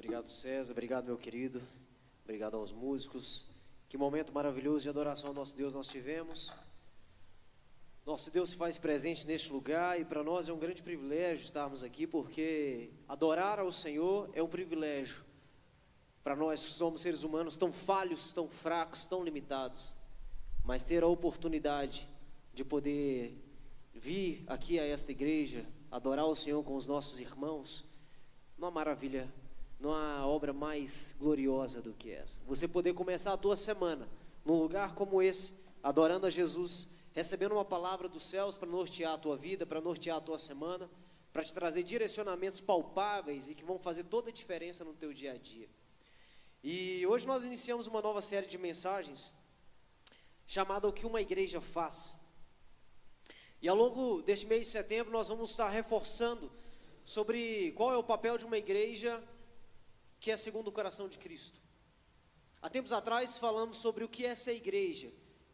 Obrigado, César. Obrigado, meu querido. Obrigado aos músicos. Que momento maravilhoso de adoração ao nosso Deus nós tivemos. Nosso Deus se faz presente neste lugar e para nós é um grande privilégio estarmos aqui, porque adorar ao Senhor é um privilégio. Para nós que somos seres humanos tão falhos, tão fracos, tão limitados, mas ter a oportunidade de poder vir aqui a esta igreja, adorar o Senhor com os nossos irmãos, não há maravilha, não há obra mais gloriosa do que essa. Você poder começar a tua semana num lugar como esse, adorando a Jesus, recebendo uma palavra dos céus para nortear a tua vida, para nortear a tua semana, para te trazer direcionamentos palpáveis e que vão fazer toda a diferença no teu dia a dia. E hoje nós iniciamos uma nova série de mensagens chamada O que uma igreja faz. E ao longo deste mês de setembro nós vamos estar reforçando sobre qual é o papel de uma igreja que é segundo o coração de Cristo. Há tempos atrás falamos sobre o que é ser igreja,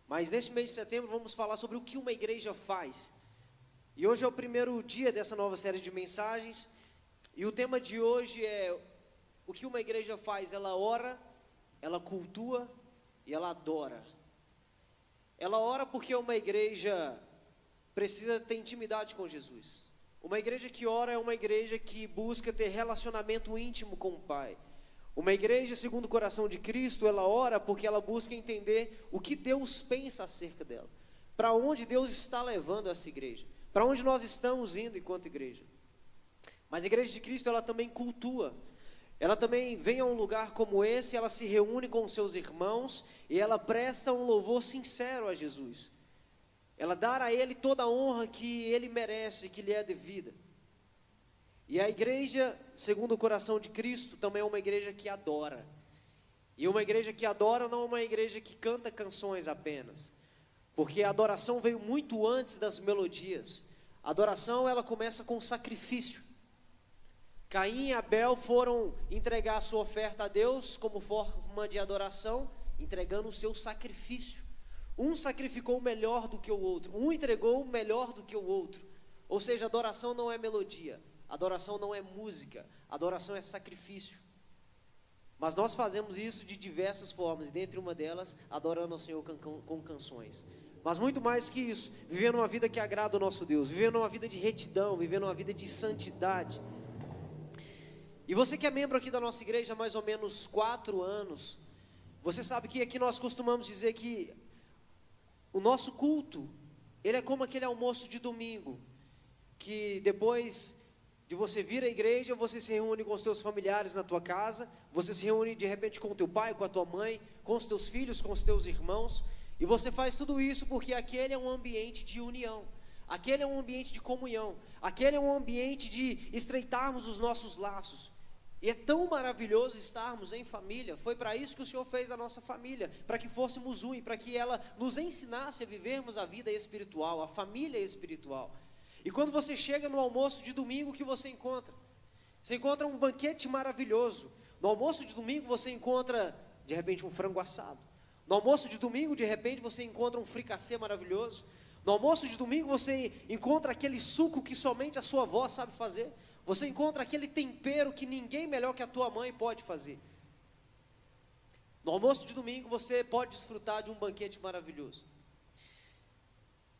mas neste mês de setembro vamos falar sobre o que uma igreja faz. E hoje é o primeiro dia dessa nova série de mensagens, e o tema de hoje é o que uma igreja faz. Ela ora, ela cultua e ela adora. Ela ora porque uma igreja precisa ter intimidade com Jesus. Uma igreja que ora é uma igreja que busca ter relacionamento íntimo com o Pai. Uma igreja segundo o coração de Cristo, ela ora porque ela busca entender o que Deus pensa acerca dela. Para onde Deus está levando essa igreja. Para onde nós estamos indo enquanto igreja. Mas a igreja de Cristo, ela também cultua. Ela também vem a um lugar como esse, ela se reúne com os seus irmãos e ela presta um louvor sincero a Jesus. Ela dá a Ele toda a honra que Ele merece, que lhe é devida. E a igreja, segundo o coração de Cristo, também é uma igreja que adora. E uma igreja que adora não é uma igreja que canta canções apenas. Porque a adoração veio muito antes das melodias. A adoração, ela começa com sacrifício. Caim e Abel foram entregar a sua oferta a Deus como forma de adoração, entregando o seu sacrifício. Um sacrificou melhor do que o outro, um entregou melhor do que o outro. Ou seja, adoração não é melodia, adoração não é música, adoração é sacrifício. Mas nós fazemos isso de diversas formas, e dentre uma delas, adorando ao Senhor com canções. Mas muito mais que isso, vivendo uma vida que agrada o nosso Deus, vivendo uma vida de retidão, vivendo uma vida de santidade. E você que é membro aqui da nossa igreja há mais ou menos 4 anos, você sabe que aqui nós costumamos dizer que o nosso culto, ele é como aquele almoço de domingo, que depois de você vir à igreja, você se reúne com os teus familiares na tua casa, você se reúne de repente com o teu pai, com a tua mãe, com os teus filhos, com os teus irmãos, e você faz tudo isso porque aquele é um ambiente de união, aquele é um ambiente de comunhão, aquele é um ambiente de estreitarmos os nossos laços. E é tão maravilhoso estarmos em família. Foi para isso que o Senhor fez a nossa família, para que fôssemos um e para que ela nos ensinasse a vivermos a vida espiritual, a família espiritual. E quando você chega no almoço de domingo, o que você encontra? Você encontra um banquete maravilhoso. No almoço de domingo você encontra, de repente, um frango assado. No almoço de domingo, de repente, você encontra um fricassê maravilhoso. No almoço de domingo você encontra aquele suco que somente a sua avó sabe fazer. Você encontra aquele tempero que ninguém melhor que a tua mãe pode fazer. No almoço de domingo você pode desfrutar de um banquete maravilhoso.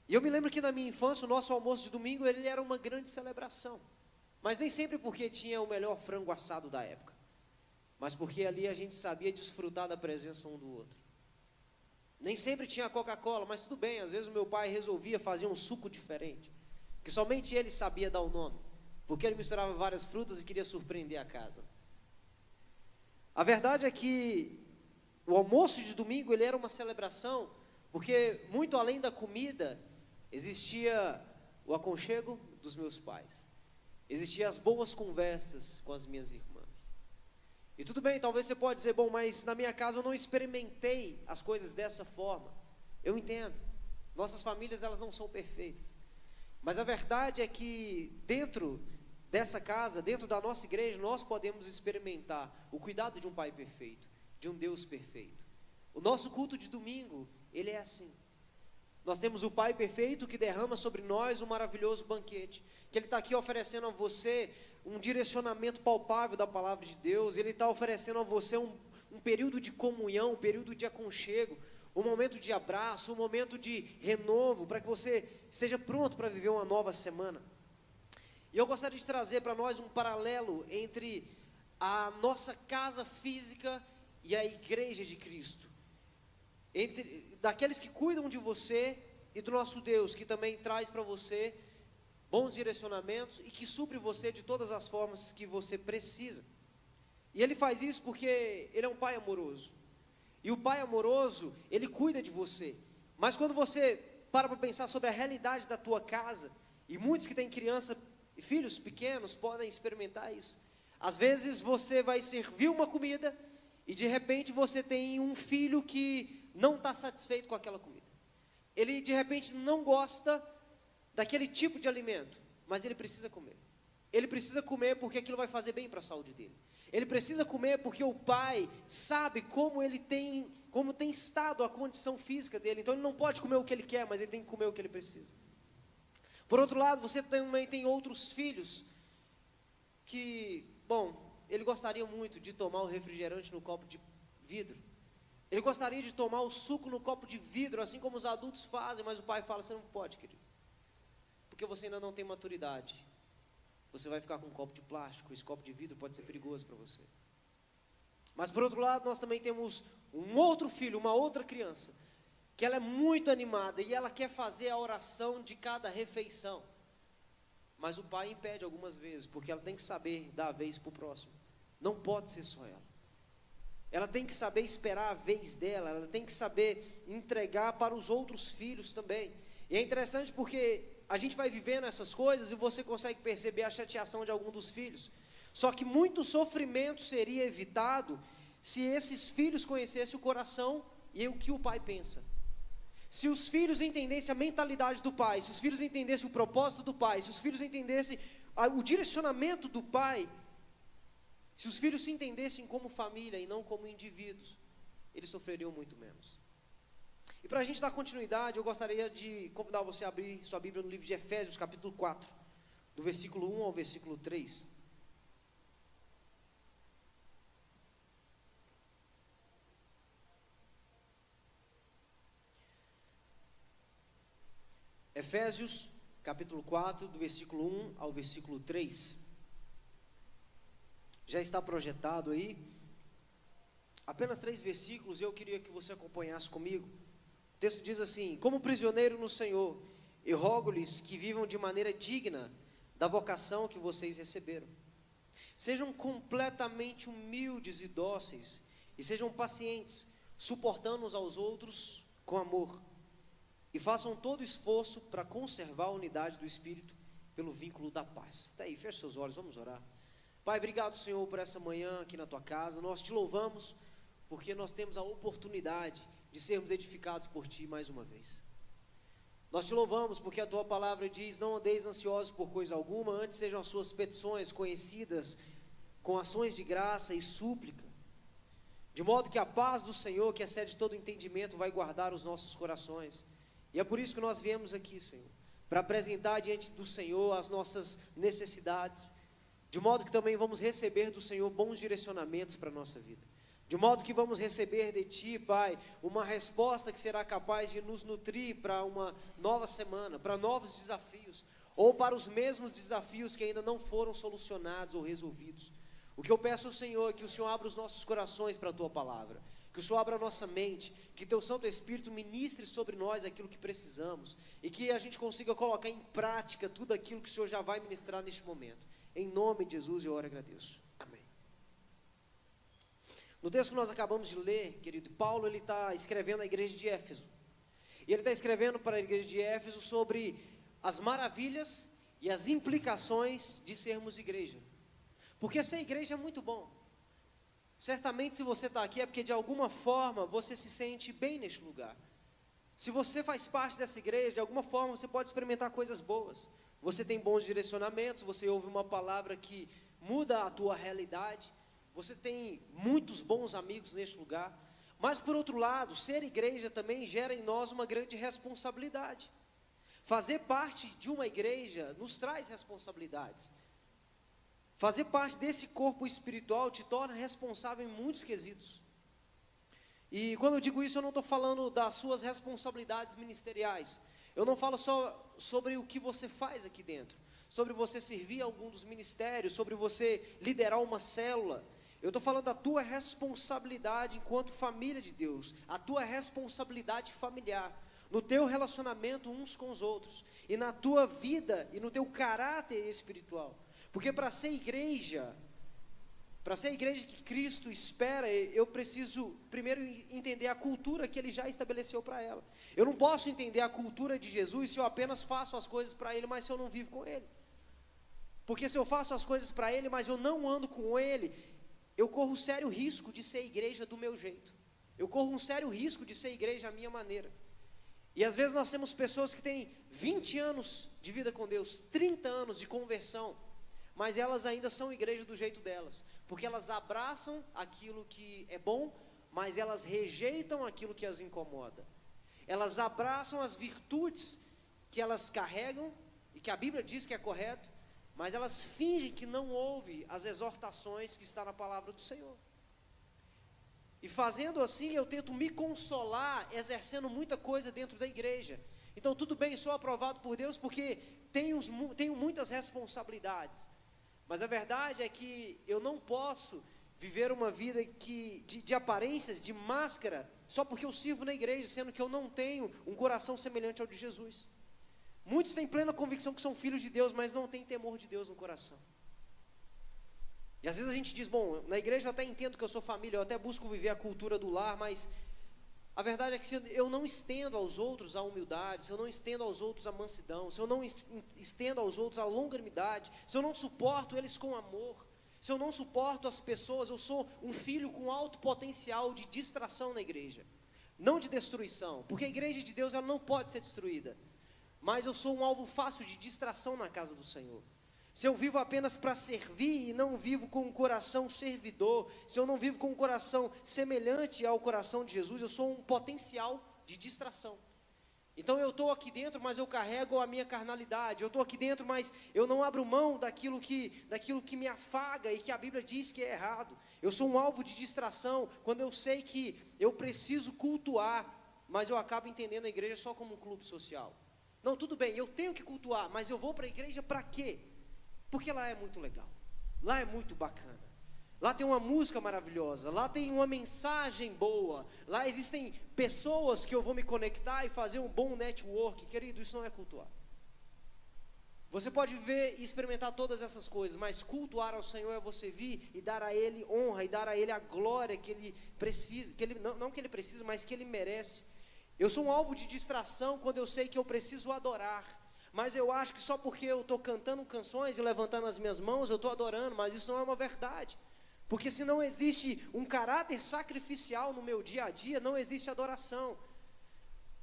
E eu me lembro que na minha infância o nosso almoço de domingo ele era uma grande celebração. Mas nem sempre porque tinha o melhor frango assado da época. Mas porque ali a gente sabia desfrutar da presença um do outro. Nem sempre tinha Coca-Cola, mas tudo bem. Às vezes o meu pai resolvia fazer um suco diferente, que somente ele sabia dar o nome. Porque ele misturava várias frutas e queria surpreender a casa. A verdade é que o almoço de domingo ele era uma celebração, porque muito além da comida, existia o aconchego dos meus pais. Existiam as boas conversas com as minhas irmãs. E tudo bem, talvez você pode dizer, bom, mas na minha casa eu não experimentei as coisas dessa forma. Eu entendo. Nossas famílias elas não são perfeitas. Mas a verdade é que dentro dessa casa, dentro da nossa igreja, nós podemos experimentar o cuidado de um Pai perfeito, de um Deus perfeito. O nosso culto de domingo, ele é assim. Nós temos o Pai perfeito que derrama sobre nós um maravilhoso banquete, que Ele está aqui oferecendo a você um direcionamento palpável da palavra de Deus. Ele está oferecendo a você um período de comunhão, um período de aconchego, um momento de abraço, um momento de renovo, para que você esteja pronto para viver uma nova semana. E eu gostaria de trazer para nós um paralelo entre a nossa casa física e a igreja de Cristo. Daqueles que cuidam de você e do nosso Deus, que também traz para você bons direcionamentos e que supre você de todas as formas que você precisa. E Ele faz isso porque Ele é um Pai amoroso. E o Pai amoroso, Ele cuida de você. Mas quando você para pensar sobre a realidade da tua casa, e muitos que têm criança e filhos pequenos podem experimentar isso. Às vezes você vai servir uma comida e de repente você tem um filho que não está satisfeito com aquela comida. Ele de repente não gosta daquele tipo de alimento, mas ele precisa comer. Ele precisa comer porque aquilo vai fazer bem para a saúde dele. Ele precisa comer porque o pai sabe como tem estado a condição física dele. Então ele não pode comer o que ele quer, mas ele tem que comer o que ele precisa. Por outro lado, você também tem outros filhos que, ele gostaria muito de tomar o refrigerante no copo de vidro. Ele gostaria de tomar o suco no copo de vidro, assim como os adultos fazem, mas o pai fala, você não pode, querido, porque você ainda não tem maturidade. Você vai ficar com um copo de plástico, esse copo de vidro pode ser perigoso para você. Mas por outro lado, nós também temos um outro filho, uma outra criança, que ela é muito animada e ela quer fazer a oração de cada refeição. Mas o pai impede algumas vezes, porque ela tem que saber dar a vez para o próximo. Não pode ser só ela. Ela tem que saber esperar a vez dela, ela tem que saber entregar para os outros filhos também. E é interessante porque a gente vai vivendo essas coisas e você consegue perceber a chateação de algum dos filhos. Só que muito sofrimento seria evitado se esses filhos conhecessem o coração e o que o pai pensa. Se os filhos entendessem a mentalidade do pai, se os filhos entendessem o propósito do pai, se os filhos entendessem o direcionamento do pai, se os filhos se entendessem como família e não como indivíduos, eles sofreriam muito menos. E para a gente dar continuidade, eu gostaria de convidar você a abrir sua Bíblia no livro de Efésios, capítulo 4, do versículo 1 ao versículo 3. Efésios, capítulo 4, do versículo 1 ao versículo 3. Já está projetado aí. Apenas 3 versículos e eu queria que você acompanhasse comigo. O texto diz assim: como prisioneiro no Senhor, eu rogo-lhes que vivam de maneira digna da vocação que vocês receberam. Sejam completamente humildes e dóceis, e sejam pacientes, suportando uns aos outros com amor. E façam todo esforço para conservar a unidade do Espírito pelo vínculo da paz. Está aí, feche seus olhos, vamos orar. Pai, obrigado, Senhor, por essa manhã aqui na Tua casa. Nós te louvamos porque nós temos a oportunidade de sermos edificados por Ti mais uma vez. Nós te louvamos porque a Tua palavra diz: não andeis ansiosos por coisa alguma, antes sejam as suas petições conhecidas com ações de graça e súplica, de modo que a paz do Senhor, que excede todo entendimento, vai guardar os nossos corações. E é por isso que nós viemos aqui, Senhor, para apresentar diante do Senhor as nossas necessidades, de modo que também vamos receber do Senhor bons direcionamentos para a nossa vida, de modo que vamos receber de Ti, Pai, uma resposta que será capaz de nos nutrir para uma nova semana, para novos desafios, ou para os mesmos desafios que ainda não foram solucionados ou resolvidos. O que eu peço ao Senhor é que o Senhor abra os nossos corações para a Tua palavra, que o Senhor abra a nossa mente, que Teu Santo Espírito ministre sobre nós aquilo que precisamos, e que a gente consiga colocar em prática tudo aquilo que o Senhor já vai ministrar neste momento. Em nome de Jesus eu oro e agradeço. Amém. No texto que nós acabamos de ler, querido, Paulo ele está escrevendo à igreja de Éfeso. E ele está escrevendo para a igreja de Éfeso sobre as maravilhas e as implicações de sermos igreja. Porque ser igreja é muito bom. Certamente se você está aqui é porque de alguma forma você se sente bem neste lugar. Se você faz parte dessa igreja, de alguma forma você pode experimentar coisas boas. Você tem bons direcionamentos, você ouve uma palavra que muda a tua realidade. Você tem muitos bons amigos neste lugar. Mas por outro lado, ser igreja também gera em nós uma grande responsabilidade. Fazer parte de uma igreja nos traz responsabilidades. Fazer parte desse corpo espiritual te torna responsável em muitos quesitos. E quando eu digo isso, eu não estou falando das suas responsabilidades ministeriais. Eu não falo só sobre o que você faz aqui dentro, sobre você servir a algum dos ministérios, sobre você liderar uma célula. Eu estou falando da tua responsabilidade enquanto família de Deus, a tua responsabilidade familiar, no teu relacionamento uns com os outros, e na tua vida e no teu caráter espiritual. Porque para ser igreja que Cristo espera, eu preciso primeiro entender a cultura que Ele já estabeleceu para ela. Eu não posso entender a cultura de Jesus se eu apenas faço as coisas para Ele, mas se eu não vivo com Ele. Porque se eu faço as coisas para Ele, mas eu não ando com Ele, eu corro um sério risco de ser igreja do meu jeito. Eu corro um sério risco de ser igreja à minha maneira. E às vezes nós temos pessoas que têm 20 anos de vida com Deus, 30 anos de conversão, mas elas ainda são igreja do jeito delas, porque elas abraçam aquilo que é bom, mas elas rejeitam aquilo que as incomoda. Elas abraçam as virtudes que elas carregam, e que a Bíblia diz que é correto, mas elas fingem que não ouvem as exortações que está na palavra do Senhor. E fazendo assim, eu tento me consolar, exercendo muita coisa dentro da igreja. Então tudo bem, sou aprovado por Deus porque tenho muitas responsabilidades. Mas a verdade é que eu não posso viver uma vida de aparências, de máscara, só porque eu sirvo na igreja, sendo que eu não tenho um coração semelhante ao de Jesus. Muitos têm plena convicção que são filhos de Deus, mas não têm temor de Deus no coração. E às vezes a gente diz, bom, na igreja eu até entendo que eu sou família, eu até busco viver a cultura do lar, mas a verdade é que se eu não estendo aos outros a humildade, se eu não estendo aos outros a mansidão, se eu não estendo aos outros a longanimidade, se eu não suporto eles com amor, se eu não suporto as pessoas, eu sou um filho com alto potencial de distração na igreja, não de destruição, porque a igreja de Deus ela não pode ser destruída, mas eu sou um alvo fácil de distração na casa do Senhor. Se eu vivo apenas para servir e não vivo com um coração servidor, se eu não vivo com um coração semelhante ao coração de Jesus, eu sou um potencial de distração. Então eu estou aqui dentro, mas eu carrego a minha carnalidade, eu estou aqui dentro, mas eu não abro mão daquilo que me afaga e que a Bíblia diz que é errado. Eu sou um alvo de distração quando eu sei que eu preciso cultuar, mas eu acabo entendendo a igreja só como um clube social. Não, tudo bem, eu tenho que cultuar, mas eu vou para a igreja para quê? Porque lá é muito legal, lá é muito bacana, lá tem uma música maravilhosa, lá tem uma mensagem boa, lá existem pessoas que eu vou me conectar e fazer um bom network. Querido, isso não é cultuar. Você pode viver e experimentar todas essas coisas, mas cultuar ao Senhor é você vir e dar a Ele honra, e dar a Ele a glória que Ele precisa, não que Ele precisa, mas que Ele merece. Eu sou um alvo de distração quando eu sei que eu preciso adorar, mas eu acho que só porque eu estou cantando canções e levantando as minhas mãos, eu estou adorando, mas isso não é uma verdade, porque se não existe um caráter sacrificial no meu dia a dia, não existe adoração.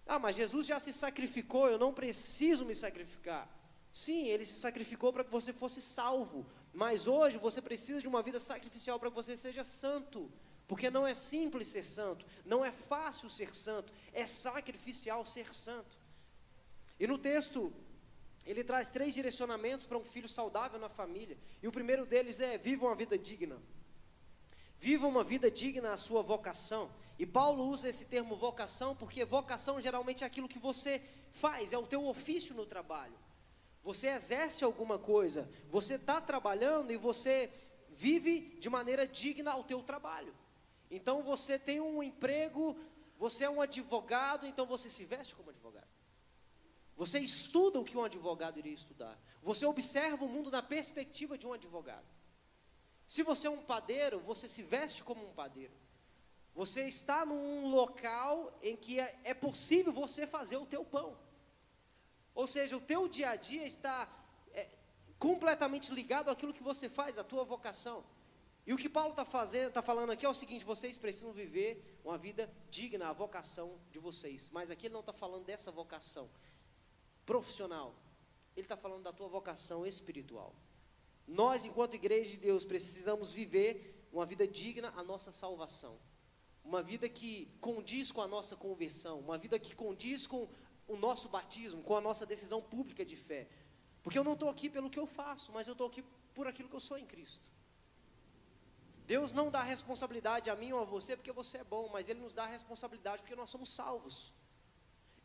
Ah, mas Jesus já se sacrificou, eu não preciso me sacrificar. Sim, Ele se sacrificou para que você fosse salvo, mas hoje você precisa de uma vida sacrificial para que você seja santo, porque não é simples ser santo, não é fácil ser santo, é sacrificial ser santo. E no texto, ele traz 3 direcionamentos para um filho saudável na família. E o primeiro deles é: viva uma vida digna. Viva uma vida digna à sua vocação. E Paulo usa esse termo vocação, porque vocação geralmente é aquilo que você faz, é o teu ofício no trabalho. Você exerce alguma coisa, você está trabalhando e você vive de maneira digna ao teu trabalho. Então você tem um emprego, você é um advogado, então você se veste como advogado. Você estuda o que um advogado iria estudar. Você observa o mundo na perspectiva de um advogado. Se você é um padeiro, você se veste como um padeiro. Você está num local em que é possível você fazer o teu pão. Ou seja, o teu dia a dia está completamente ligado àquilo que você faz, à tua vocação. E o que Paulo está falando aqui é o seguinte: vocês precisam viver uma vida digna, a vocação de vocês. Mas aqui ele não está falando dessa vocação profissional, ele está falando da tua vocação espiritual. Nós, enquanto igreja de Deus, precisamos viver uma vida digna à nossa salvação, uma vida que condiz com a nossa conversão, uma vida que condiz com o nosso batismo, com a nossa decisão pública de fé, porque eu não estou aqui pelo que eu faço, mas eu estou aqui por aquilo que eu sou em Cristo. Deus não dá responsabilidade a mim ou a você porque você é bom, mas Ele nos dá responsabilidade porque nós somos salvos.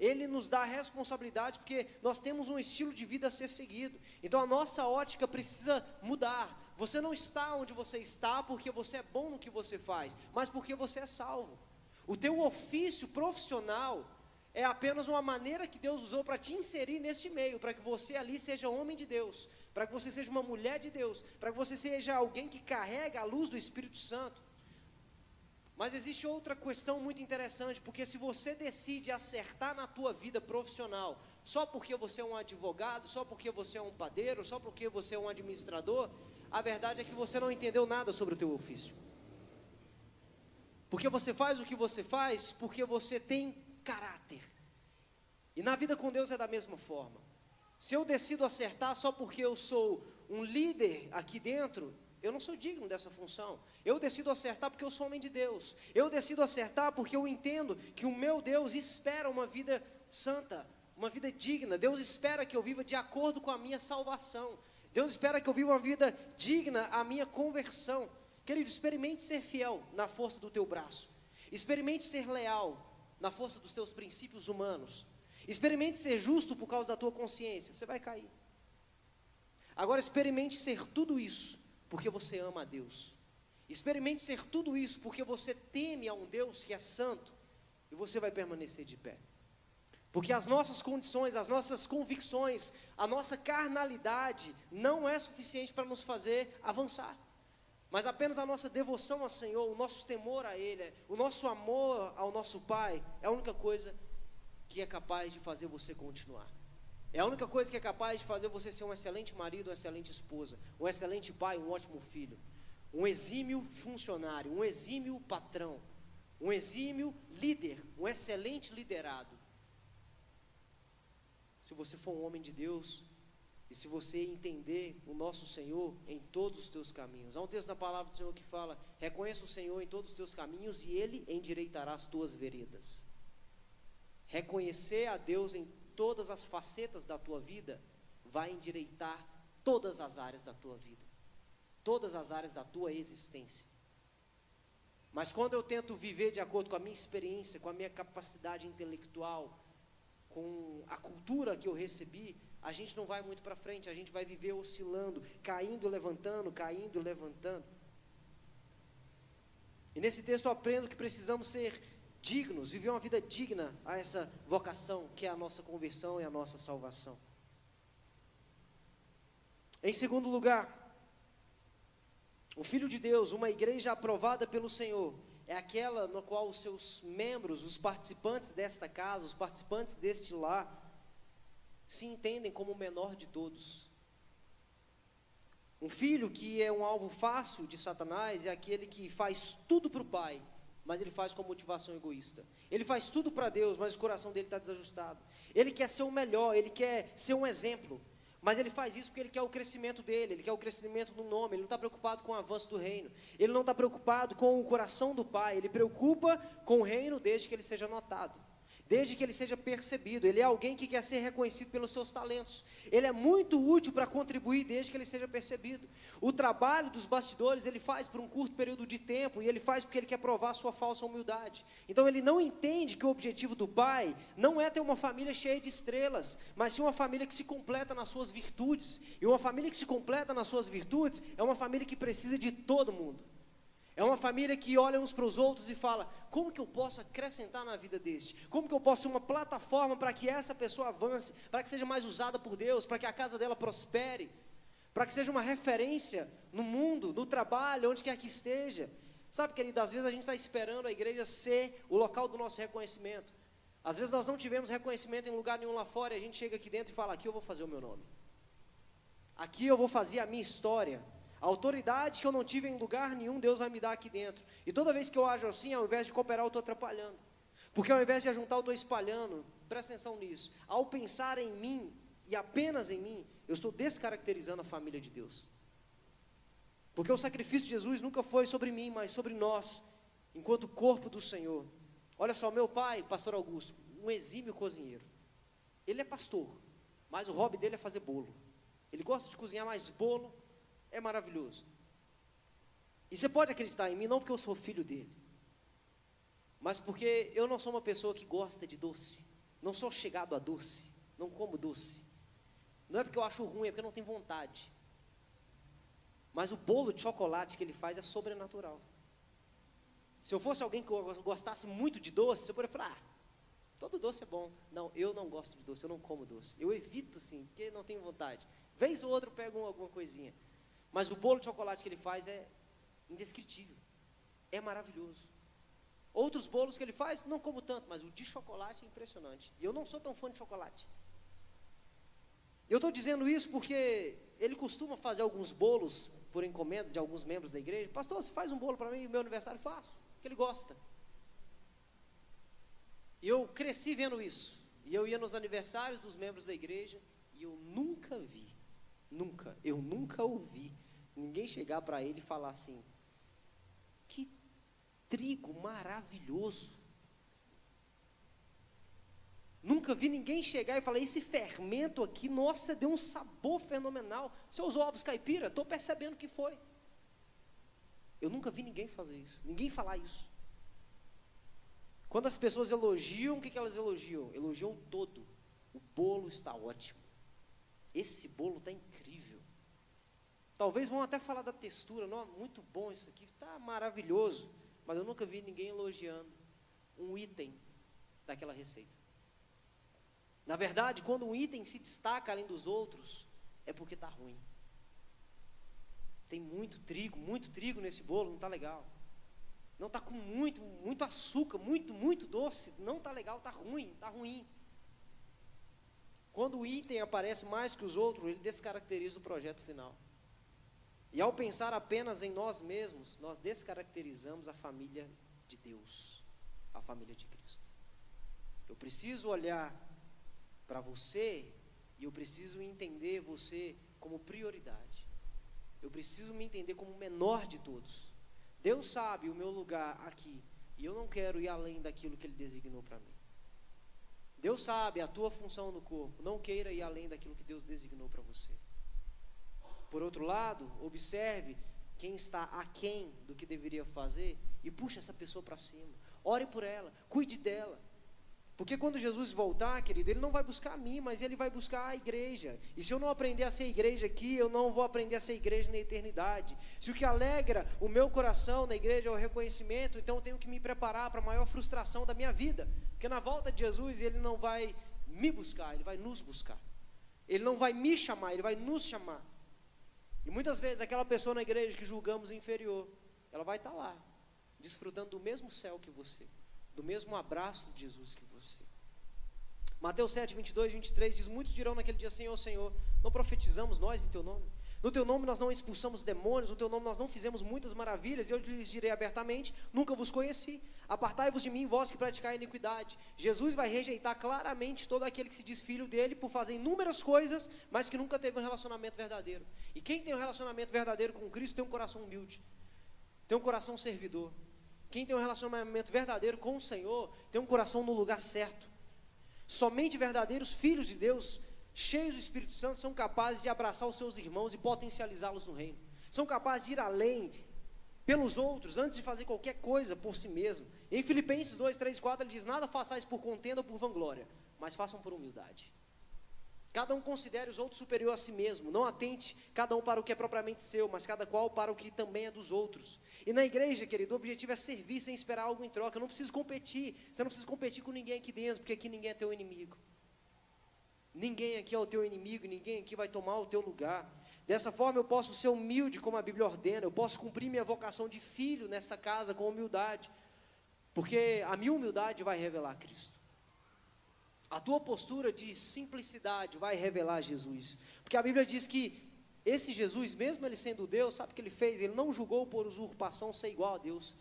Ele nos dá responsabilidade porque nós temos um estilo de vida a ser seguido. Então a nossa ótica precisa mudar. Você não está onde você está porque você é bom no que você faz, mas porque você é salvo. O teu ofício profissional é apenas uma maneira que Deus usou para te inserir nesse meio, para que você ali seja homem de Deus, para que você seja uma mulher de Deus, para que você seja alguém que carrega a luz do Espírito Santo. Mas existe outra questão muito interessante, porque se você decide acertar na tua vida profissional, só porque você é um advogado, só porque você é um padeiro, só porque você é um administrador, a verdade é que você não entendeu nada sobre o teu ofício. Porque você faz o que você faz, porque você tem caráter. E na vida com Deus é da mesma forma. Se eu decido acertar só porque eu sou um líder aqui dentro, eu não sou digno dessa função. Eu decido acertar porque eu sou homem de Deus. Eu decido acertar porque eu entendo que o meu Deus espera uma vida santa, uma vida digna. Deus espera que eu viva de acordo com a minha salvação. Deus espera que eu viva uma vida digna à minha conversão. Querido, experimente ser fiel na força do teu braço. Experimente ser leal na força dos teus princípios humanos. Experimente ser justo por causa da tua consciência. Você vai cair. Agora experimente ser tudo isso porque você ama a Deus. Experimente ser tudo isso porque você teme a um Deus que é santo, e você vai permanecer de pé. Porque as nossas condições, as nossas convicções, a nossa carnalidade não é suficiente para nos fazer avançar. Mas apenas a nossa devoção ao Senhor, o nosso temor a Ele, o nosso amor ao nosso Pai, é a única coisa que é capaz de fazer você continuar. É a única coisa que é capaz de fazer você ser um excelente marido, uma excelente esposa, um excelente pai, um ótimo filho, um exímio funcionário, um exímio patrão, um exímio líder, um excelente liderado. Se você for um homem de Deus, e se você entender o nosso Senhor em todos os teus caminhos. Há um texto na palavra do Senhor que fala: reconheça o Senhor em todos os teus caminhos e Ele endireitará as tuas veredas. Reconhecer a Deus em todas as facetas da tua vida vai endireitar todas as áreas da tua vida, todas as áreas da tua existência. Mas quando eu tento viver de acordo com a minha experiência, com a minha capacidade intelectual, com a cultura que eu recebi, a gente não vai muito para frente, a gente vai viver oscilando, caindo, levantando, caindo, levantando. E nesse texto eu aprendo que precisamos ser dignos, viver uma vida digna a essa vocação que é a nossa conversão e a nossa salvação. Em segundo lugar, o Filho de Deus, uma igreja aprovada pelo Senhor, é aquela no qual os seus membros, os participantes desta casa, os participantes deste lar, se entendem como o menor de todos. Um filho que é um alvo fácil de Satanás é aquele que faz tudo para o pai, mas ele faz com motivação egoísta. Ele faz tudo para Deus, mas o coração dele está desajustado. Ele quer ser o melhor, ele quer ser um exemplo, mas ele faz isso porque ele quer o crescimento dele, ele quer o crescimento do nome, ele não está preocupado com o avanço do reino, ele não está preocupado com o coração do pai, ele preocupa com o reino desde que ele seja notado, desde que ele seja percebido. Ele é alguém que quer ser reconhecido pelos seus talentos, ele é muito útil para contribuir desde que ele seja percebido. O trabalho dos bastidores ele faz por um curto período de tempo, e ele faz porque ele quer provar a sua falsa humildade. Então ele não entende que o objetivo do pai não é ter uma família cheia de estrelas, mas sim uma família que se completa nas suas virtudes, e uma família que se completa nas suas virtudes é uma família que precisa de todo mundo. É uma família que olha uns para os outros e fala: como que eu posso acrescentar na vida deste? Como que eu posso ser uma plataforma para que essa pessoa avance, para que seja mais usada por Deus, para que a casa dela prospere, para que seja uma referência no mundo, no trabalho, onde quer que esteja. Sabe, querido, às vezes a gente está esperando a igreja ser o local do nosso reconhecimento. Às vezes nós não tivemos reconhecimento em lugar nenhum lá fora, e a gente chega aqui dentro e fala: aqui eu vou fazer o meu nome, aqui eu vou fazer a minha história. A autoridade que eu não tive em lugar nenhum, Deus vai me dar aqui dentro. E toda vez que eu ajo assim, ao invés de cooperar, eu estou atrapalhando. Porque ao invés de ajuntar, eu estou espalhando. Presta atenção nisso. Ao pensar em mim, e apenas em mim, eu estou descaracterizando a família de Deus. Porque o sacrifício de Jesus nunca foi sobre mim, mas sobre nós, enquanto corpo do Senhor. Olha só, meu pai, pastor Augusto, um exímio cozinheiro. Ele é pastor, mas o hobby dele é fazer bolo. Ele gosta de cozinhar mais bolo. é maravilhoso. E você pode acreditar em mim, não porque eu sou filho dele, mas porque eu não sou uma pessoa que gosta de doce, não sou chegado a doce, não como doce. Não é porque eu acho ruim, é porque eu não tenho vontade. Mas o bolo de chocolate que ele faz é sobrenatural. Se eu fosse alguém que gostasse muito de doce, você poderia falar, todo doce é bom. Não, eu não gosto de doce, eu não como doce. Eu evito sim, porque não tenho vontade. Vez ou outra eu pego alguma coisinha. Mas o bolo de chocolate que ele faz é indescritível. É maravilhoso. Outros bolos que ele faz, não como tanto, mas o de chocolate é impressionante. E eu não sou tão fã de chocolate. Eu estou dizendo isso porque ele costuma fazer alguns bolos por encomenda de alguns membros da igreja. Pastor, você faz um bolo para mim, meu aniversário? Faço, porque ele gosta. E eu cresci vendo isso. E eu ia nos aniversários dos membros da igreja e eu nunca ouvi ninguém chegar para ele e falar assim, que trigo maravilhoso. Nunca vi ninguém chegar e falar, esse fermento aqui, nossa, deu um sabor fenomenal. Seus ovos caipira, estou percebendo que foi. Eu nunca vi ninguém fazer isso, ninguém falar isso. Quando as pessoas elogiam, o que elas elogiam? Elogiam o todo. O bolo está ótimo. Esse bolo está incrível. Talvez vão até falar da textura, não, muito bom isso aqui, está maravilhoso. Mas eu nunca vi ninguém elogiando um item daquela receita. Na verdade, quando um item se destaca além dos outros, é porque está ruim. Tem muito trigo nesse bolo, não está legal. Não está com muito açúcar, muito doce, não está legal, está ruim. Quando o item aparece mais que os outros, ele descaracteriza o projeto final. E ao pensar apenas em nós mesmos, nós descaracterizamos a família de Deus, a família de Cristo. Eu preciso olhar para você e eu preciso entender você como prioridade. Eu preciso me entender como o menor de todos. Deus sabe o meu lugar aqui e eu não quero ir além daquilo que Ele designou para mim. Deus sabe a tua função no corpo, não queira ir além daquilo que Deus designou para você. Por outro lado, observe quem está aquém do que deveria fazer e puxe essa pessoa para cima. Ore por ela, cuide dela. Porque quando Jesus voltar, querido, Ele não vai buscar a mim, mas Ele vai buscar a igreja. E se eu não aprender a ser igreja aqui, eu não vou aprender a ser igreja na eternidade. Se o que alegra o meu coração na igreja é o reconhecimento, então eu tenho que me preparar para a maior frustração da minha vida. Porque na volta de Jesus, Ele não vai me buscar, Ele vai nos buscar. Ele não vai me chamar, Ele vai nos chamar. E muitas vezes aquela pessoa na igreja que julgamos inferior, ela vai estar lá, desfrutando do mesmo céu que você, do mesmo abraço de Jesus que você. Mateus 7, 22 e 23 diz, muitos dirão naquele dia, Senhor, Senhor, não profetizamos nós em Teu nome? No Teu nome nós não expulsamos demônios, no Teu nome nós não fizemos muitas maravilhas, e eu lhes direi abertamente, nunca vos conheci, apartai-vos de mim, vós que praticai iniquidade. Jesus vai rejeitar claramente todo aquele que se diz filho dele, por fazer inúmeras coisas, mas que nunca teve um relacionamento verdadeiro. E quem tem um relacionamento verdadeiro com Cristo, tem um coração humilde, tem um coração servidor. Quem tem um relacionamento verdadeiro com o Senhor, tem um coração no lugar certo. Somente verdadeiros filhos de Deus, cheios do Espírito Santo, são capazes de abraçar os seus irmãos e potencializá-los no reino. São capazes de ir além pelos outros, antes de fazer qualquer coisa por si mesmo. Em Filipenses 2, 3, 4, ele diz, nada façais por contenda ou por vanglória, mas façam por humildade. Cada um considere os outros superior a si mesmo, não atente cada um para o que é propriamente seu, mas cada qual para o que também é dos outros. E na igreja, querido, o objetivo é servir sem esperar algo em troca. Eu não preciso competir, você não precisa competir com ninguém aqui dentro, porque aqui ninguém é teu inimigo. Ninguém aqui é o teu inimigo, ninguém aqui vai tomar o teu lugar. Dessa forma eu posso ser humilde como a Bíblia ordena, eu posso cumprir minha vocação de filho nessa casa com humildade, porque a minha humildade vai revelar Cristo. A tua postura de simplicidade vai revelar Jesus, porque a Bíblia diz que esse Jesus, mesmo ele sendo Deus, sabe o que ele fez? Ele não julgou por usurpação ser igual a Deus,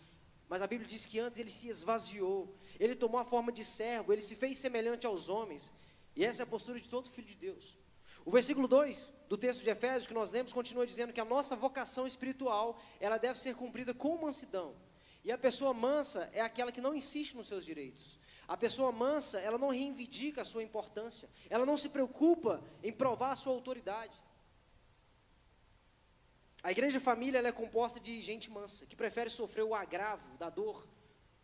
mas a Bíblia diz que antes ele se esvaziou, ele tomou a forma de servo, ele se fez semelhante aos homens, e essa é a postura de todo filho de Deus. O versículo 2 do texto de Efésios que nós lemos continua dizendo que a nossa vocação espiritual, ela deve ser cumprida com mansidão, e a pessoa mansa é aquela que não insiste nos seus direitos. A pessoa mansa, ela não reivindica a sua importância, ela não se preocupa em provar a sua autoridade. A igreja família ela é composta de gente mansa, que prefere sofrer o agravo da dor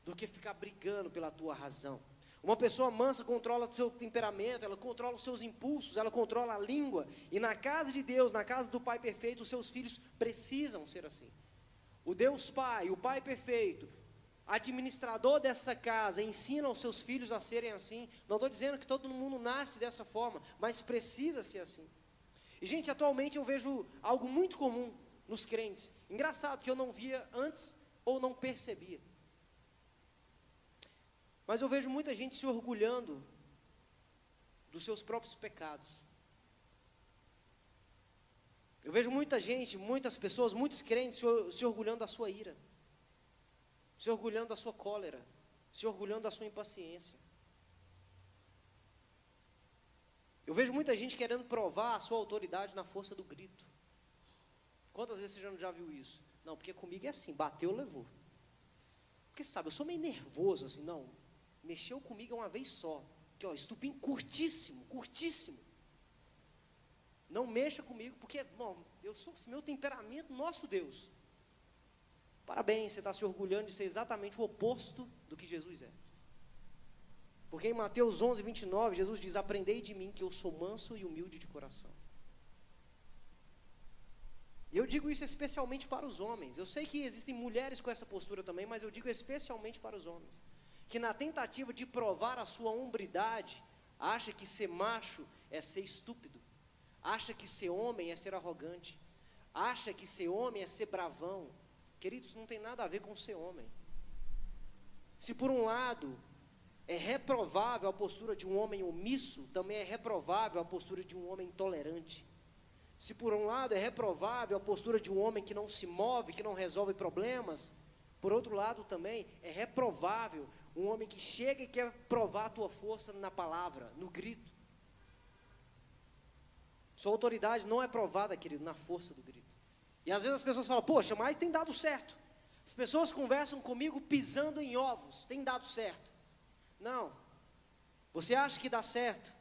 do que ficar brigando pela tua razão. Uma pessoa mansa controla o seu temperamento, ela controla os seus impulsos, ela controla a língua. E na casa de Deus, na casa do Pai perfeito, os seus filhos precisam ser assim. O Deus Pai, o Pai perfeito, administrador dessa casa, ensina os seus filhos a serem assim. Não estou dizendo que todo mundo nasce dessa forma, mas precisa ser assim. E gente, atualmente eu vejo algo muito comum nos crentes. Engraçado que eu não via antes ou não percebia. Mas eu vejo muita gente se orgulhando dos seus próprios pecados. Eu vejo muita gente, muitas pessoas, muitos crentes se orgulhando da sua ira, se orgulhando da sua cólera, se orgulhando da sua impaciência. Eu vejo muita gente querendo provar a sua autoridade na força do grito. Quantas vezes você já viu isso? Não, porque comigo é assim, bateu, levou. Porque sabe, eu sou meio nervoso assim, não. Mexeu comigo uma vez só. Que ó, estupim curtíssimo, curtíssimo. Não mexa comigo, porque, bom, eu sou assim, meu temperamento, nosso Deus. Parabéns, você está se orgulhando de ser exatamente o oposto do que Jesus é. Porque em Mateus 11, 29, Jesus diz: aprendei de mim que eu sou manso e humilde de coração. E eu digo isso especialmente para os homens. Eu sei que existem mulheres com essa postura também, mas eu digo especialmente para os homens. Que na tentativa de provar a sua hombridade, acha que ser macho é ser estúpido, acha que ser homem é ser arrogante, acha que ser homem é ser bravão. Queridos, isso não tem nada a ver com ser homem. Se por um lado é reprovável a postura de um homem omisso, também é reprovável a postura de um homem intolerante. Se por um lado é reprovável a postura de um homem que não se move, que não resolve problemas, por outro lado também é reprovável um homem que chega e quer provar a tua força na palavra, no grito. Sua autoridade não é provada, querido, na força do grito. E às vezes as pessoas falam: poxa, mas tem dado certo. As pessoas conversam comigo pisando em ovos, tem dado certo. Não, você acha que dá certo,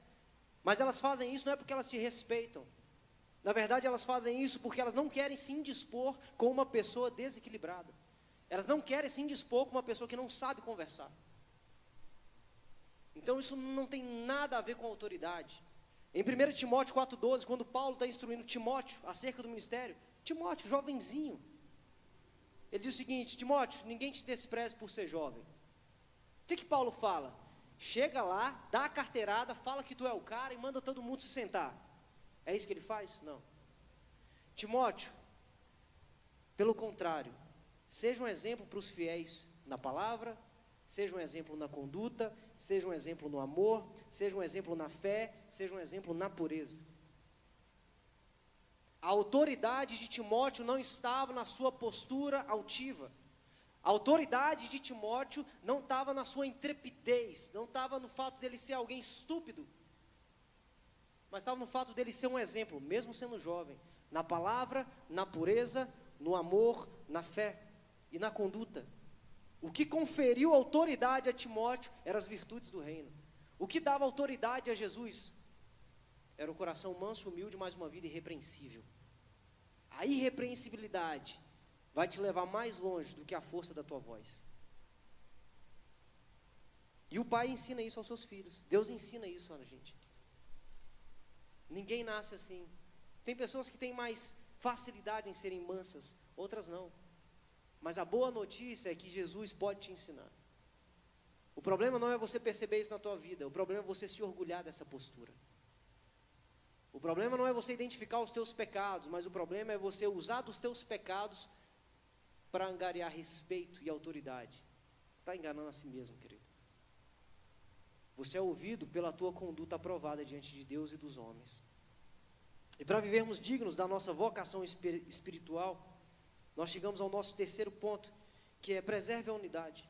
mas elas fazem isso não é porque elas te respeitam. Na verdade elas fazem isso porque elas não querem se indispor com uma pessoa desequilibrada. Elas não querem se indispor com uma pessoa que não sabe conversar. Então isso não tem nada a ver com autoridade. Em 1 Timóteo 4,12, quando Paulo está instruindo Timóteo acerca do ministério, Timóteo, jovenzinho, ele diz o seguinte: Timóteo, ninguém te despreze por ser jovem. O que Paulo fala? Chega lá, dá a carteirada, fala que tu é o cara e manda todo mundo se sentar. É isso que ele faz? Não. Timóteo, pelo contrário, seja um exemplo para os fiéis na palavra, seja um exemplo na conduta, seja um exemplo no amor, seja um exemplo na fé, seja um exemplo na pureza. A autoridade de Timóteo não estava na sua postura altiva. A autoridade de Timóteo não estava na sua intrepidez, não estava no fato dele ser alguém estúpido, mas estava no fato dele ser um exemplo, mesmo sendo jovem, na palavra, na pureza, no amor, na fé e na conduta. O que conferiu autoridade a Timóteo eram as virtudes do reino. O que dava autoridade a Jesus era o coração manso, humilde, mas uma vida irrepreensível. A irrepreensibilidade vai te levar mais longe do que a força da tua voz. E o pai ensina isso aos seus filhos. Deus ensina isso a gente. Ninguém nasce assim. Tem pessoas que têm mais facilidade em serem mansas, outras não. Mas a boa notícia é que Jesus pode te ensinar. O problema não é você perceber isso na tua vida, o problema é você se orgulhar dessa postura. O problema não é você identificar os teus pecados, mas o problema é você usar dos teus pecados para angariar respeito e autoridade. Está enganando a si mesmo, querido. Você é ouvido pela tua conduta aprovada diante de Deus e dos homens. E para vivermos dignos da nossa vocação espiritual, nós chegamos ao nosso terceiro ponto, que é preserve a unidade.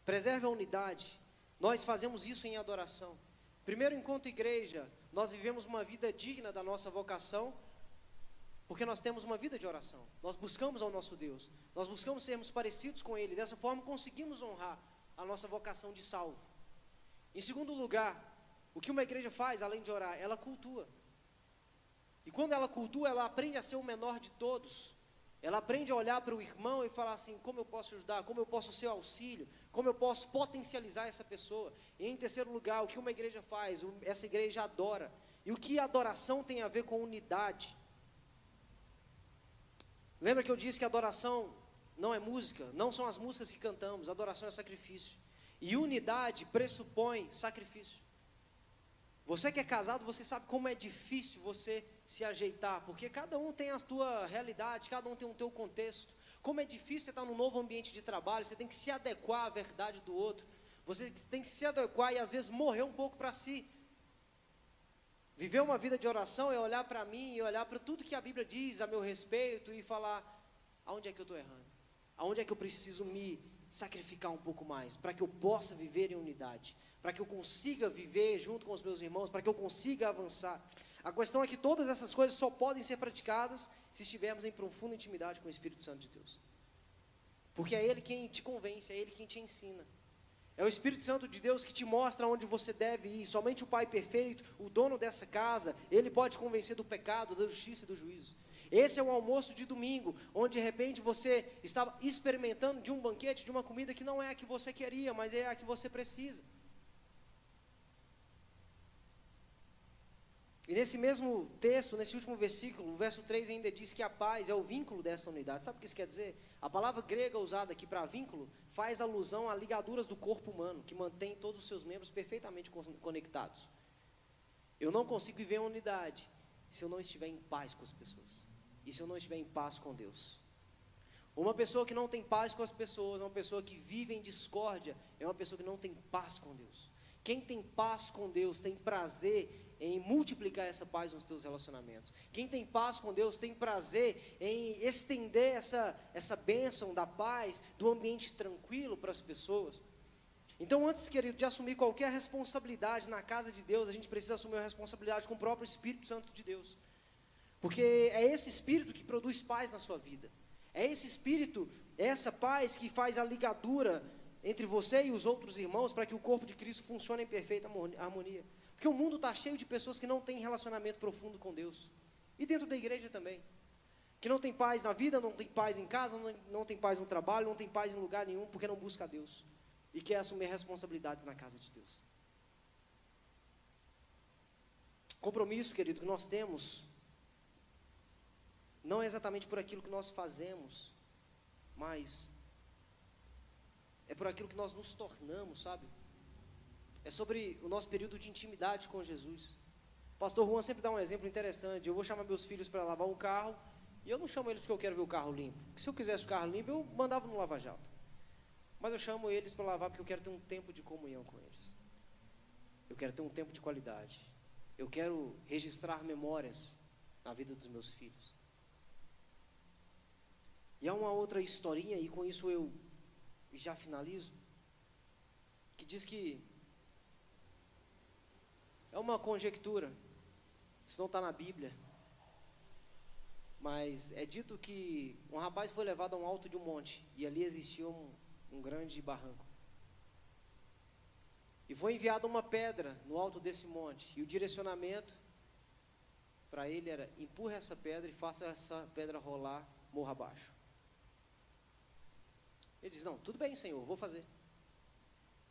Preserve a unidade. Nós fazemos isso em adoração. Primeiro, enquanto igreja, nós vivemos uma vida digna da nossa vocação, porque nós temos uma vida de oração. Nós buscamos ao nosso Deus. Nós buscamos sermos parecidos com Ele. Dessa forma, conseguimos honrar a nossa vocação de salvo. Em segundo lugar, o que uma igreja faz, além de orar? Ela cultua. E quando ela cultua, ela aprende a ser o menor de todos. Ela aprende a olhar para o irmão e falar assim, como eu posso ajudar, como eu posso ser auxílio, como eu posso potencializar essa pessoa. E em terceiro lugar, o que uma igreja faz? Essa igreja adora. E o que a adoração tem a ver com unidade? Lembra que eu disse que adoração não é música? Não são as músicas que cantamos, adoração é sacrifício. E unidade pressupõe sacrifício. Você que é casado, você sabe como é difícil você se ajeitar, porque cada um tem a sua realidade, cada um tem o teu contexto. Como é difícil você estar num novo ambiente de trabalho, você tem que se adequar à verdade do outro. Você tem que se adequar e às vezes morrer um pouco para si. Viver uma vida de oração é olhar para mim e olhar para tudo que a Bíblia diz a meu respeito e falar, aonde é que eu estou errando? Aonde é que eu preciso me sacrificar um pouco mais, para que eu possa viver em unidade, para que eu consiga viver junto com os meus irmãos, para que eu consiga avançar. A questão é que todas essas coisas só podem ser praticadas se estivermos em profunda intimidade com o Espírito Santo de Deus. Porque é Ele quem te convence, é Ele quem te ensina. É o Espírito Santo de Deus que te mostra onde você deve ir. Somente o Pai perfeito, o dono dessa casa, Ele pode convencer do pecado, da justiça e do juízo. Esse é um almoço de domingo, onde de repente você estava experimentando de um banquete, de uma comida que não é a que você queria, mas é a que você precisa. E nesse mesmo texto, nesse último versículo, o verso 3 ainda diz que a paz é o vínculo dessa unidade. Sabe o que isso quer dizer? A palavra grega usada aqui para vínculo faz alusão a ligaduras do corpo humano, que mantém todos os seus membros perfeitamente conectados. Eu não consigo viver em unidade se eu não estiver em paz com as pessoas. E se eu não estiver em paz com Deus. Uma pessoa que não tem paz com as pessoas, uma pessoa que vive em discórdia, é uma pessoa que não tem paz com Deus. Quem tem paz com Deus tem prazer em multiplicar essa paz nos teus relacionamentos. Quem tem paz com Deus tem prazer em estender essa bênção da paz, do ambiente tranquilo para as pessoas. Então, antes, querido, de assumir qualquer responsabilidade na casa de Deus, a gente precisa assumir a responsabilidade com o próprio Espírito Santo de Deus. Porque é esse Espírito que produz paz na sua vida. É esse Espírito, essa paz que faz a ligadura entre você e os outros irmãos para que o corpo de Cristo funcione em perfeita harmonia. Porque o mundo está cheio de pessoas que não têm relacionamento profundo com Deus. E dentro da igreja também. Que não tem paz na vida, não tem paz em casa, não tem paz no trabalho, não tem paz em lugar nenhum, porque não busca a Deus. E quer assumir responsabilidades na casa de Deus. Compromisso, querido, que nós temos, não é exatamente por aquilo que nós fazemos, mas é por aquilo que nós nos tornamos, sabe? É sobre o nosso período de intimidade com Jesus. O pastor Juan sempre dá um exemplo interessante. Eu vou chamar meus filhos para lavar um carro, e eu não chamo eles porque eu quero ver o carro limpo. Porque se eu quisesse o carro limpo, eu mandava no lava-jato. Mas eu chamo eles para lavar porque eu quero ter um tempo de comunhão com eles. Eu quero ter um tempo de qualidade. Eu quero registrar memórias na vida dos meus filhos. E há uma outra historinha, e com isso eu já finalizo, que diz que é uma conjectura, isso não está na Bíblia, mas é dito que um rapaz foi levado a um alto de um monte, e ali existia um grande barranco. E foi enviada uma pedra no alto desse monte, e o direcionamento para ele era: empurre essa pedra e faça essa pedra rolar morro abaixo. Ele diz: não, tudo bem, Senhor, vou fazer.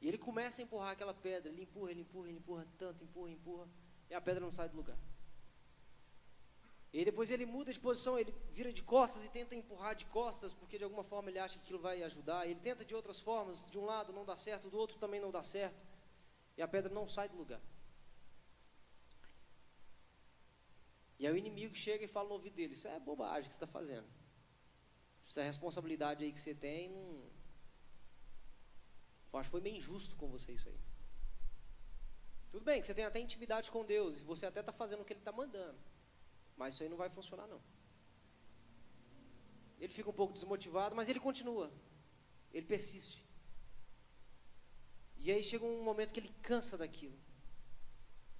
E ele começa a empurrar aquela pedra, ele empurra tanto, empurra, e a pedra não sai do lugar. E depois ele muda de posição, ele vira de costas e tenta empurrar de costas, porque de alguma forma ele acha que aquilo vai ajudar. Ele tenta de outras formas, de um lado não dá certo, do outro também não dá certo, e a pedra não sai do lugar. E aí o inimigo chega e fala no ouvido dele: isso é bobagem que você está fazendo. Essa responsabilidade aí que você tem, eu acho que foi meio injusto com você isso aí. Tudo bem que você tem até intimidade com Deus, e você até está fazendo o que Ele está mandando, mas isso aí não vai funcionar não. Ele fica um pouco desmotivado, mas ele continua, ele persiste. E aí chega um momento que ele cansa daquilo,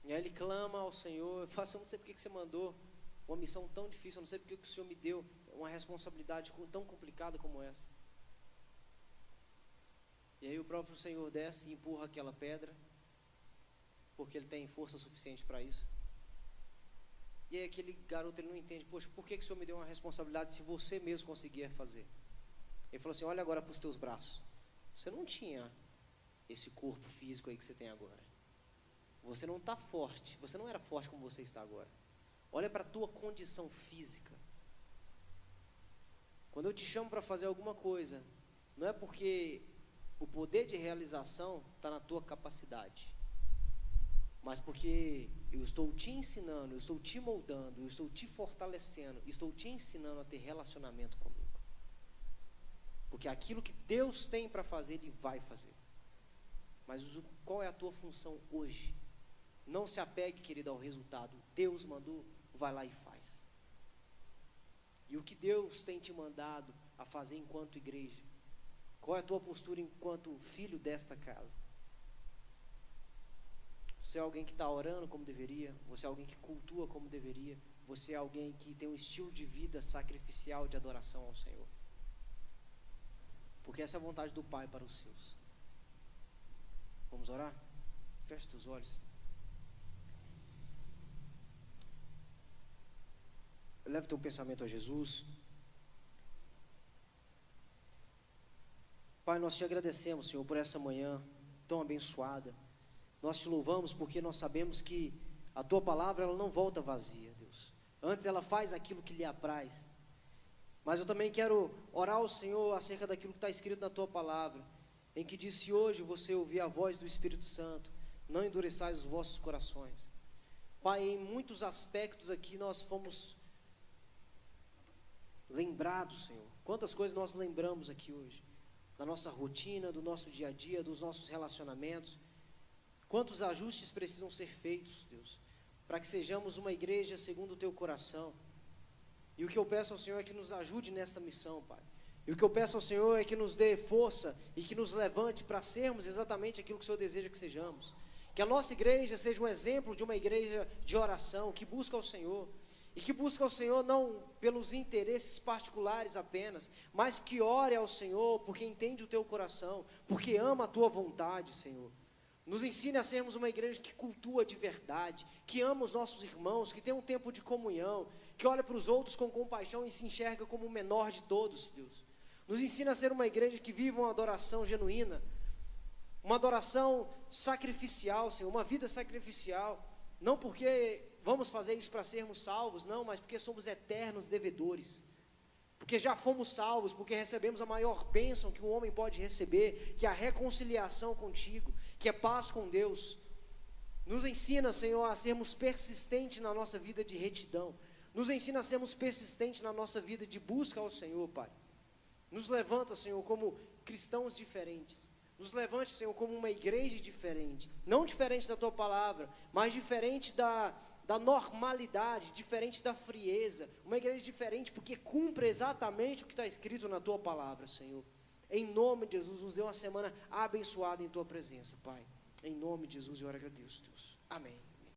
e aí ele clama ao Senhor: eu não sei porque que você mandou uma missão tão difícil, eu não sei porque que o Senhor me deu uma responsabilidade tão complicada como essa. E aí o próprio Senhor desce e empurra aquela pedra, porque Ele tem força suficiente para isso. E aí aquele garoto, ele não entende, poxa, por que o Senhor me deu uma responsabilidade se você mesmo conseguia fazer? Ele falou assim, olha agora para os teus braços. Você não tinha esse corpo físico aí que você tem agora. Você não está forte, você não era forte como você está agora. Olha para a tua condição física. Quando eu te chamo para fazer alguma coisa, não é porque o poder de realização está na tua capacidade, mas porque eu estou te ensinando, eu estou te moldando, eu estou te fortalecendo, estou te ensinando a ter relacionamento comigo. Porque aquilo que Deus tem para fazer, Ele vai fazer. Mas qual é a tua função hoje? Não se apegue, querido, ao resultado. Deus mandou, vai lá e faz. E o que Deus tem te mandado a fazer enquanto igreja? Qual é a tua postura enquanto filho desta casa? Você é alguém que está orando como deveria? Você é alguém que cultua como deveria? Você é alguém que tem um estilo de vida sacrificial de adoração ao Senhor? Porque essa é a vontade do Pai para os seus. Vamos orar? Feche os olhos. Leve teu pensamento a Jesus. Pai, nós te agradecemos, Senhor, por essa manhã tão abençoada. Nós te louvamos porque nós sabemos que a tua palavra ela não volta vazia, Deus. Antes ela faz aquilo que lhe apraz. Mas eu também quero orar ao Senhor acerca daquilo que está escrito na tua palavra, em que diz: se hoje você ouvir a voz do Espírito Santo, não endureçais os vossos corações. Pai, em muitos aspectos aqui nós fomos lembrados, Senhor. Quantas coisas nós lembramos aqui hoje, da nossa rotina, do nosso dia a dia, dos nossos relacionamentos. Quantos ajustes precisam ser feitos, Deus, para que sejamos uma igreja segundo o teu coração. E o que eu peço ao Senhor é que nos ajude nesta missão, Pai. E o que eu peço ao Senhor é que nos dê força e que nos levante para sermos exatamente aquilo que o Senhor deseja que sejamos. Que a nossa igreja seja um exemplo de uma igreja de oração, que busca o Senhor. E que busca o Senhor não pelos interesses particulares apenas, mas que ore ao Senhor porque entende o teu coração, porque ama a tua vontade, Senhor. Nos ensine a sermos uma igreja que cultua de verdade, que ama os nossos irmãos, que tem um tempo de comunhão, que olha para os outros com compaixão e se enxerga como o menor de todos, Deus. Nos ensina a ser uma igreja que vive uma adoração genuína, uma adoração sacrificial, Senhor, uma vida sacrificial, não porque vamos fazer isso para sermos salvos, não, mas porque somos eternos devedores, porque já fomos salvos, porque recebemos a maior bênção que um homem pode receber, que é a reconciliação contigo, que é paz com Deus. Nos ensina, Senhor, a sermos persistentes na nossa vida de retidão, nos ensina a sermos persistentes na nossa vida de busca ao Senhor, Pai. Nos levanta, Senhor, como cristãos diferentes. Nos levante, Senhor, como uma igreja diferente. Não diferente da Tua palavra, mas diferente da normalidade, diferente da frieza. Uma igreja diferente porque cumpre exatamente o que está escrito na Tua palavra, Senhor. Em nome de Jesus, nos dê uma semana abençoada em Tua presença, Pai. Em nome de Jesus, eu agradeço, Deus. Amém.